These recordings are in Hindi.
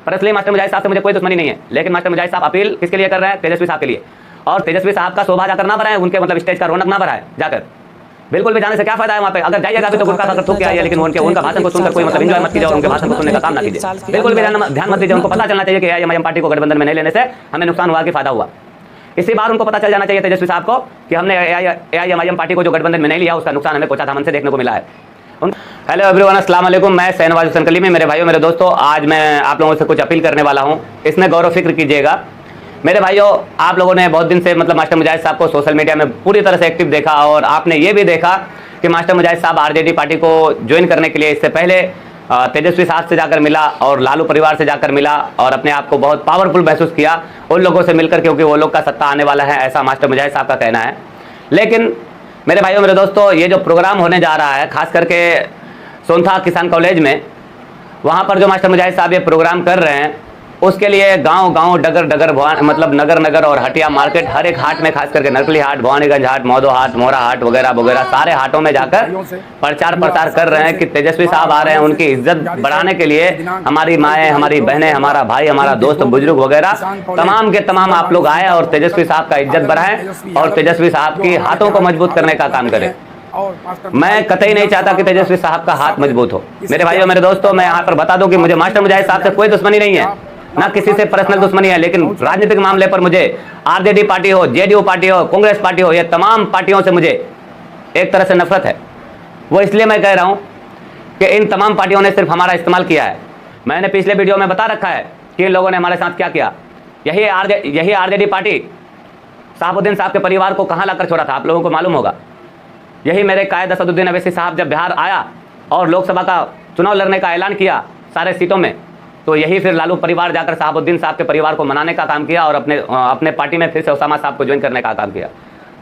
पर इसलिए मास्टर मुजाहिद साहब से मुझे कोई दुश्मनी नहीं है, लेकिन मास्टर मुजाहिद साहब अपील किसके लिए कर रहे हैं? तेजस्वी साहब के लिए। और तेजस्वी साहब का शोभा जाकर ना बढ़ाए, उनके मतलब स्टेज का रौनक ना बढ़ाए जाकर। बिल्कुल भी जाने से क्या फायदा है वहाँ पे? अगर जाइएगा भी तो गुटखा खाकर थूक के आइए, लेकिन उनका भाषण को सुनकर कोई मतलब एंजॉय मत कीजिए और उनके भाषण को सुनने का काम ना कीजिए। बिल्कुल भी ध्यान मत दीजिए। उनको पता चलना चाहिए कि एआईएमआईएम पार्टी को गठबंधन में नहीं लेने से हमें नुकसान हुआ कि फायदा हुआ। इसी बार उनको पता चल जाना चाहिए तेजस्वी साहब को कि हमने एआईएमआईएम पार्टी को जो गठबंधन में नहीं लिया उसका नुकसान हमें कोचा धामन से देखने को मिला है। हेलो एवरीवन, अस्सलाम वालेकुम। मैं शहनवाज हुसैन कलीमी। मेरे भाइयों, मेरे दोस्तों, आज मैं आप लोगों से कुछ अपील करने वाला हूं, इसमें गौर व फिक्र कीजिएगा। मेरे भाइयों, आप लोगों ने बहुत दिन से मतलब मास्टर मुजाहिद साहब को सोशल मीडिया में पूरी तरह से एक्टिव देखा और आपने ये भी देखा कि मास्टर मुजाहिद साहब आरजेडी पार्टी को ज्वाइन करने के लिए इससे पहले तेजस्वी साहब से जाकर मिला और लालू परिवार से जाकर मिला और अपने आप को बहुत पावरफुल महसूस किया उन लोगों से मिलकर, क्योंकि वो लोग का सत्ता आने वाला है, ऐसा मास्टर मुजाहिद साहब का कहना है। लेकिन मेरे भाइयों, मेरे दोस्तों, ये जो प्रोग्राम होने जा रहा है, खास करके सोनथा किसान कॉलेज में, वहाँ पर जो मास्टर मुजाहिद साहब ये प्रोग्राम कर रहे हैं, उसके लिए गांव गांव, डगर डगर, मतलब नगर नगर और हटिया मार्केट, हर एक हाट में, खास करके नकली हाट, भवानीगंज हाट, मौदो हाट, मोरा हाट वगैरह वगैरह सारे हाटों में जाकर प्रचार प्रसार कर रहे हैं कि तेजस्वी साहब आ रहे हैं। उनकी इज्जत बढ़ाने के लिए हमारी माएँ, हमारी बहनें, हमारा भाई, हमारा दोस्त, बुजुर्ग वगैरह तमाम के तमाम आप लोग आए और तेजस्वी साहब का इज्जत बढ़ाएं और तेजस्वी साहब की हाथों को मजबूत करने का काम करें। मैं कतई नहीं चाहता कि तेजस्वी साहब का हाथ मजबूत हो। मेरे भाइयों, मेरे दोस्तों, मैं यहाँ पर बता दूं कि मुझे मास्टर मुजाहिद साहब से कोई दुश्मनी नहीं है, ना किसी से पर्सनल दुश्मनी है, लेकिन राजनीतिक मामले पर मुझे आरजेडी पार्टी हो, जेडीयू पार्टी हो, कांग्रेस पार्टी हो, ये तमाम पार्टियों से मुझे एक तरह से नफरत है। वो इसलिए मैं कह रहा हूं कि इन तमाम पार्टियों ने सिर्फ हमारा इस्तेमाल किया है। मैंने पिछले वीडियो में बता रखा है कि इन लोगों ने हमारे साथ क्या किया। यही आरजेडी पार्टी शहाबुद्दीन साहब के परिवार को कहां लाकर छोड़ा था, आप लोगों को मालूम होगा। यही मेरे कायद असदुद्दीन अवैसी साहब जब बिहार आया और लोकसभा का चुनाव लड़ने का ऐलान किया सारे सीटों में, तो यही फिर लालू परिवार जाकर शहाबुद्दीन साहब के परिवार को मनाने का काम किया और अपने पार्टी में फिर से ओसामा साहब को ज्वाइन करने का काम किया,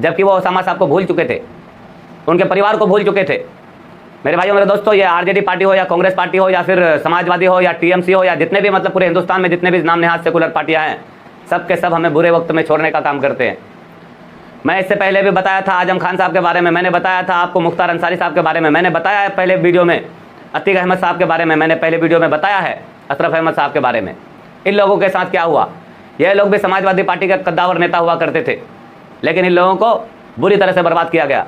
जबकि वो ओसामा साहब को भूल चुके थे, उनके परिवार को भूल चुके थे। मेरे भाइयों, मेरे दोस्तों, ये आरजेडी पार्टी हो या कांग्रेस पार्टी हो या फिर समाजवादी हो या टीएमसी हो या जितने भी मतलब पूरे हिंदुस्तान में जितने भी नाम नेहाद सेकुलर पार्टियां हैं, सब के सब हमें बुरे वक्त में छोड़ने का काम करते हैं। मैं इससे पहले भी बताया था आजम खान साहब के बारे में, मैंने बताया था आपको मुख्तार अंसारी साहब के बारे में, मैंने बताया है पहले वीडियो में अतीक अहमद साहब के बारे में, मैंने पहले वीडियो में बताया है अशरफ अहमद साहब के बारे में। इन लोगों के साथ क्या हुआ? ये लोग भी समाजवादी पार्टी के कद्दावर नेता हुआ करते थे, लेकिन इन लोगों को बुरी तरह से बर्बाद किया गया।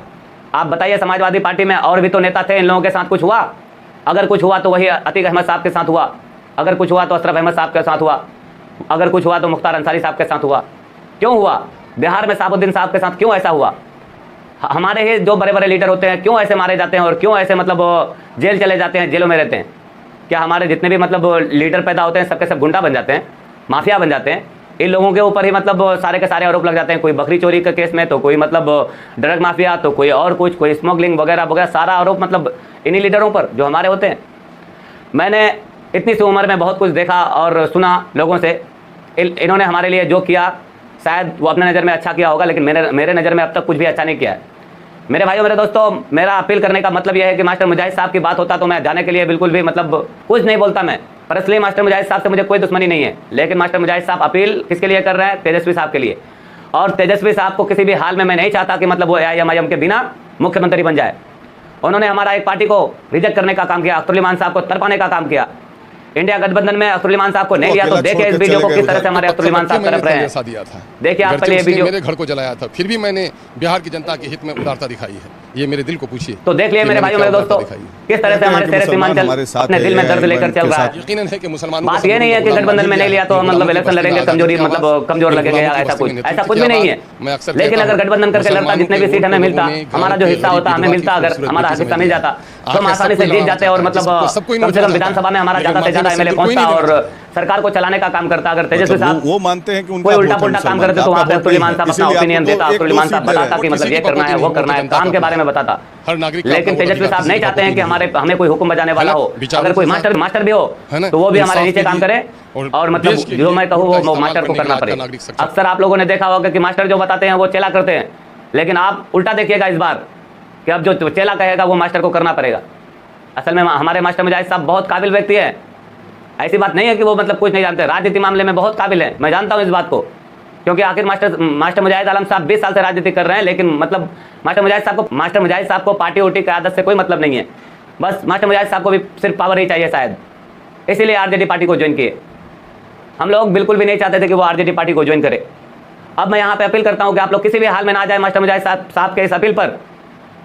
आप बताइए, समाजवादी पार्टी में और भी तो नेता थे, इन लोगों के साथ कुछ हुआ? अगर कुछ हुआ तो वही अतीक अहमद साहब के साथ हुआ, अगर कुछ हुआ तो अशरफ अहमद साहब के साथ हुआ, अगर कुछ हुआ तो मुख्तार अंसारी साहब के साथ हुआ। क्यों हुआ? बिहार में शहाबुद्दीन साहब के साथ क्यों ऐसा हुआ? हमारे ही जो बड़े बड़े लीडर होते हैं क्यों ऐसे मारे जाते हैं और क्यों ऐसे मतलब जेल चले जाते हैं, जेलों में रहते हैं? क्या हमारे जितने भी मतलब लीडर पैदा होते हैं सबके सब गुंडा बन जाते हैं, माफिया बन जाते हैं? इन लोगों के ऊपर ही मतलब सारे के सारे आरोप लग जाते हैं, कोई बकरी चोरी के केस में, तो कोई मतलब ड्रग माफिया, तो कोई और कुछ, कोई स्मगलिंग वगैरह वगैरह, सारा आरोप मतलब इन्हीं लीडरों पर जो हमारे होते हैं। मैंने इतनी सी उम्र में बहुत कुछ देखा और सुना लोगों से। इन्होंने हमारे लिए जो किया शायद वो अपने नज़र में अच्छा किया होगा, लेकिन मेरे नज़र में अब तक कुछ भी अच्छा नहीं किया है। मेरे भाइयों, मेरे दोस्तों, मेरा अपील करने का मतलब यह है कि मास्टर मुजाहिद साहब की बात होता तो मैं जाने के लिए बिल्कुल भी मतलब कुछ नहीं बोलता मैं, पर इसलिए मास्टर मुजाहिद साहब से मुझे कोई दुश्मनी नहीं है, लेकिन मास्टर मुजाहिद साहब अपील किसके लिए कर रहे हैं? तेजस्वी साहब के लिए। और तेजस्वी साहब को किसी भी हाल में मैं नहीं चाहता कि मतलब वो एआईएमआईएम के बिना मुख्यमंत्री बन जाए। उन्होंने हमारा एक पार्टी को रिजेक्ट करने का काम किया, अख्तरुल साहब को तरपाने का काम किया। इंडिया गठबंधन में अख्तरुल साहब को नहीं लिया, तो देखिए इस वीडियो को किस तरह से हमारे अख्तरुल साहब तरफ रहे हैं। देखिए आप पहले ये वीडियो, मेरे घर को जलाया था, फिर भी मैंने बिहार की जनता के हित में उदारता दिखाई है। ये मेरे दिल को पूछिए तो देख लिए मेरे भाइयों, मेरे दोस्तों, किस तरह से हमारे शेर सीमांचल अपने दिल में दर्द लेकर चल रहा है। यकीनन है कि मुसलमानों, बात ये नहीं है कि गठबंधन में नहीं लिया तो मतलब इलेक्शन लड़ेंगे कमजोरी, मतलब कमजोर लगेगा, ऐसा कुछ भी नहीं है। लेकिन अगर गठबंधन करके लड़ता, जितने भी सीट हमें मिलता, हमारा जो हिस्सा होता हमें मिलता, अगर हमारा हिस्सा मिल जाता तो हम आसानी से जीत जाते और मतलब कम से कम विधानसभा में हमारा ज्यादा से ज्यादा एमएलए पहुंचता और सरकार को चलाने का काम करता। अगर तेजस्वी साहब वो मानते हैं कि कोई उल्टा पुल्टा काम करते तो वहाँ पे अब्दुल साहब अपना ओपिनियन देता, अब्दुल साहब बताता कि मतलब ये करना है, वो करना है, काम के बारे में बताता। लेकिन तेजस्वी साहब नहीं चाहते हैं कि हमें कोई हुक्म बजाने वाला हो। अगर कोई मास्टर भी हो तो वो भी हमारे नीचे काम करे और मतलब जो मैं कहूँ वो मास्टर को करना पड़े। अक्सर आप लोगों ने देखा होगा कि मास्टर जो बताते हैं वो चेला करते हैं, लेकिन आप उल्टा देखिएगा इस बार कि अब जो चेला कहेगा वो मास्टर को करना पड़ेगा। असल में हमारे मास्टर मुजाहिद साहब बहुत काबिल व्यक्ति है, ऐसी बात नहीं है कि वो मतलब कुछ नहीं जानते, राजनीति मामले में बहुत काबिल है, मैं जानता हूँ इस बात को, क्योंकि आखिर मास्टर मुजाहिद आलम साहब 20 साल से राजनीति कर रहे हैं। लेकिन मतलब मास्टर मुजाहिद साहब को पार्टी उटी की आदत से कोई मतलब नहीं है, बस मास्टर मुजाहिद साहब को भी सिर्फ पावर ही चाहिए शायद, इसीलिए आरजेडी पार्टी को ज्वाइन किए। हम लोग बिल्कुल भी नहीं चाहते थे कि वो आरजेडी पार्टी को ज्वाइन करे। अब मैं यहाँ पे अपील करता हूँ कि आप लोग किसी भी हाल में ना जाए मास्टर मुजाहिद साहब के इस अपील पर।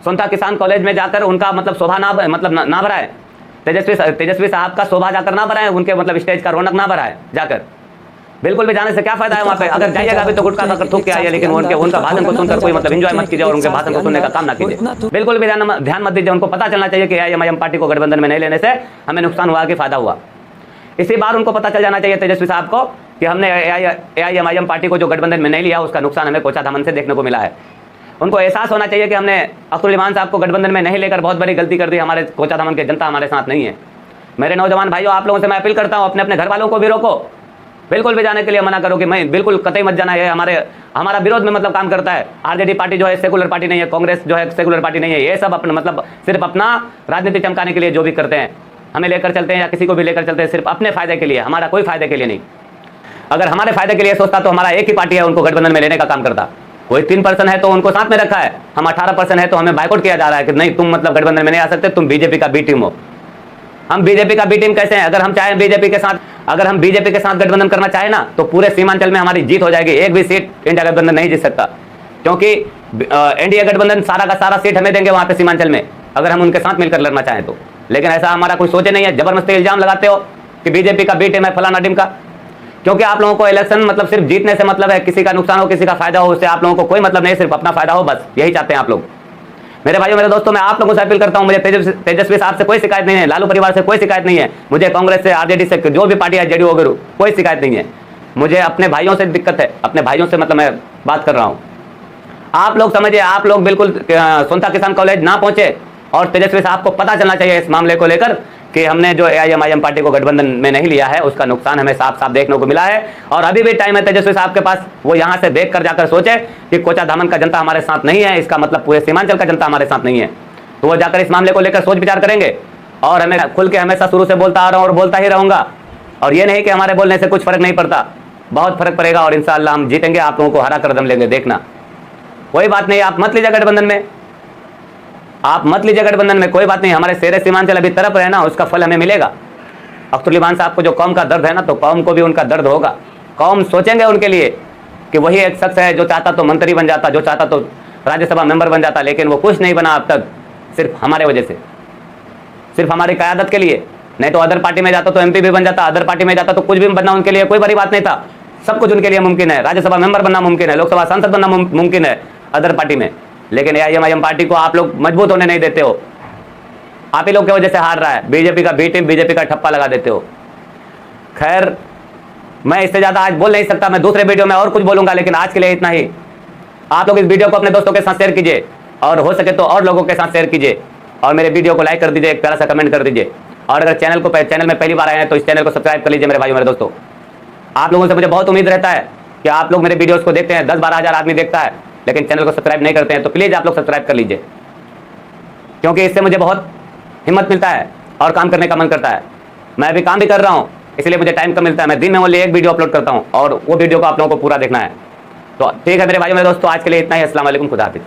सोनता किसान कॉलेज में जाकर उनका मतलब शोभा ना बढ़ाए, तेजस्वी साहब का शोभा जाकर ना बढ़ाए, उनके मतलब स्टेज का रौनक ना बढ़ाए जाकर। बिल्कुल भी जाने से क्या फायदा है वहाँ पे। अगर जाइएगा अभी तो गुटखा खाकर थूक के आइए, लेकिन उनका भाषण को सुनकर कोई मतलब एंजॉय मत कीजिए और उनके भाषण को सुनने का काम ना कीजिए। बिल्कुल भी ध्यान मत दीजिए। उनको पता चलना चाहिए कि AIMIM पार्टी को गठबंधन में नहीं लेने से हमें नुकसान हुआ कि फायदा हुआ। इसी बार उनको पता चल जाना चाहिए तेजस्वी साहब को कि हमने AIMIM पार्टी को जो गठबंधन में नहीं लिया उसका नुकसान हमें कोचा दामन से देखने को मिला है। उनको एहसास होना चाहिए कि हमने अख्तरुल इमान साहब को गठबंधन में नहीं लेकर बहुत बड़ी गलती कर दी। हमारे कोचा दामन की जनता हमारे साथ नहीं है। मेरे नौजवान भाइयों, आप लोगों से मैं अपील करता हूँ, अपने अपने घर वालों को भी रोको। बिल्कुल भी जाने के लिए मना करो कि मैं बिल्कुल कतई मत जाना है। हमारा विरोध में मतलब काम करता है। आरजेडी पार्टी जो है सेकुलर पार्टी नहीं है, कांग्रेस जो है सेकुलर पार्टी नहीं है। ये सब अपना मतलब सिर्फ अपना राजनीति चमकाने के लिए जो भी करते हैं, हमें लेकर चलते हैं या किसी को भी लेकर चलते हैं सिर्फ अपने फायदे के लिए, हमारा कोई फायदे के लिए नहीं। अगर हमारे फायदे के लिए सोचता तो हमारा एक ही पार्टी है उनको गठबंधन में लेने का काम करता। कोई 3% है तो उनको साथ में रखा है, हम 18% है तो हमें बाइकआउट किया जा रहा है कि नहीं तुम मतलब गठबंधन में नहीं आ सकते, तुम बीजेपी का बी टीम हो। हम बीजेपी का बी टीम कैसे हैं? अगर हम चाहें बीजेपी के साथ गठबंधन करना चाहे ना तो पूरे सीमांचल में हमारी जीत हो जाएगी। एक भी सीट इंडिया गठबंधन नहीं जीत सकता, क्योंकि एनडीए गठबंधन सारा का सारा सीट हमें देंगे वहां पे सीमांचल में, अगर हम उनके साथ मिलकर लड़ना चाहें तो। लेकिन ऐसा हमारा कोई सोचे नहीं है। जबरदस्ती इल्जाम लगाते हो कि बीजेपी का बी टीम है फलाना टीम का, क्योंकि आप लोगों को इलेक्शन मतलब सिर्फ जीतने से मतलब है। किसी का नुकसान हो किसी का फायदा हो उससे आप लोगों को कोई मतलब नहीं, सिर्फ अपना फायदा हो, बस यही चाहते हैं आप लोग। मेरे भाइयों मेरे दोस्तों, मैं आप लोगों से अपील करता हूं, मुझे तेजस्वी साहब से कोई शिकायत नहीं है, लालू परिवार से कोई शिकायत नहीं है, मुझे कांग्रेस से आरजेडी से जो भी पार्टी है जेडीयू वगैरह कोई शिकायत नहीं है। मुझे अपने भाइयों से दिक्कत है, अपने भाइयों से मतलब मैं बात कर रहा हूं। आप लोग समझिए, आप लोग बिल्कुल सोनता किसान कॉलेज ना पहुंचे और तेजस्वी साहब को पता चलना चाहिए इस मामले को लेकर कि हमने जो AIMIM पार्टी को गठबंधन में नहीं लिया है उसका नुकसान हमें साफ साफ देखने को मिला है। और अभी भी टाइम है तेजस्वी साहब के पास, वो यहाँ से देख कर जाकर सोचे कि कोचा दामन का जनता हमारे साथ नहीं है, इसका मतलब पूरे सीमांचल का जनता हमारे साथ नहीं है। तो वो जाकर इस मामले को लेकर सोच विचार करेंगे। और हमें खुल के हमेशा शुरू से बोलता आ रहा हूँ और बोलता ही रहूंगा। और ये नहीं कि हमारे बोलने से कुछ फर्क नहीं पड़ता, बहुत फर्क पड़ेगा और इंशाअल्लाह हम जीतेंगे, आप लोगों को हरा कर दम लेंगे, देखना। कोई बात नहीं, आप मत लीजिए गठबंधन में, आप मत लीजिए गठबंधन में, कोई बात नहीं। हमारे शेरे सीमांचल अभी तरफ है ना, उसका फल हमें मिलेगा। अख्तरुल इमान साहब को जो कौम का दर्द है ना, तो कौम को भी उनका दर्द होगा। कौम सोचेंगे उनके लिए कि वही एक शख्स है जो चाहता तो मंत्री बन जाता, जो चाहता तो राज्यसभा मेंबर बन जाता, लेकिन वो कुछ नहीं बना अब तक, सिर्फ हमारे वजह से, सिर्फ हमारी क़यादत के लिए। नहीं तो अदर पार्टी में जाता तो MP भी बन जाता, अदर पार्टी में जाता तो कुछ भी बनना उनके लिए कोई बड़ी बात नहीं था। सब कुछ उनके लिए मुमकिन है, राज्यसभा मेंबर बनना मुमकिन है, लोकसभा सांसद बनना मुमकिन है अदर पार्टी में। लेकिन AIMIM पार्टी को आप लोग मजबूत होने नहीं देते हो, आप ही लोग की वजह से हार रहा है। बीजेपी का बी टीम, बीजेपी का ठप्पा लगा देते हो। खैर, मैं इससे ज्यादा आज बोल नहीं सकता, मैं दूसरे वीडियो में और कुछ बोलूंगा, लेकिन आज के लिए इतना ही। आप लोग इस वीडियो को अपने दोस्तों के साथ शेयर कीजिए और हो सके तो और लोगों के साथ शेयर कीजिए और मेरे वीडियो को लाइक कर दीजिए, एक प्यारा सा कमेंट कर दीजिए। और अगर चैनल में पहली बार आए हैं तो इस चैनल को सब्सक्राइब कर लीजिए। मेरे भाइयों मेरे दोस्तों, आप लोगों से मुझे बहुत उम्मीद रहता है कि आप लोग मेरे वीडियोस को देखते हैं, 10-12 हज़ार आदमी देखता है, लेकिन चैनल को सब्सक्राइब नहीं करते हैं, तो प्लीज़ आप लोग सब्सक्राइब कर लीजिए, क्योंकि इससे मुझे बहुत हिम्मत मिलता है और काम करने का मन करता है। मैं अभी काम भी कर रहा हूँ, इसलिए मुझे टाइम कम मिलता है। मैं दिन में ओनली एक वीडियो अपलोड करता हूँ और वो वीडियो को आप लोगों को पूरा देखना है। तो ठीक है मेरे भाइयों मेरे दोस्तों, आज के लिए इतना ही। अस्सलाम वालेकुम, खुदा हाफिज़।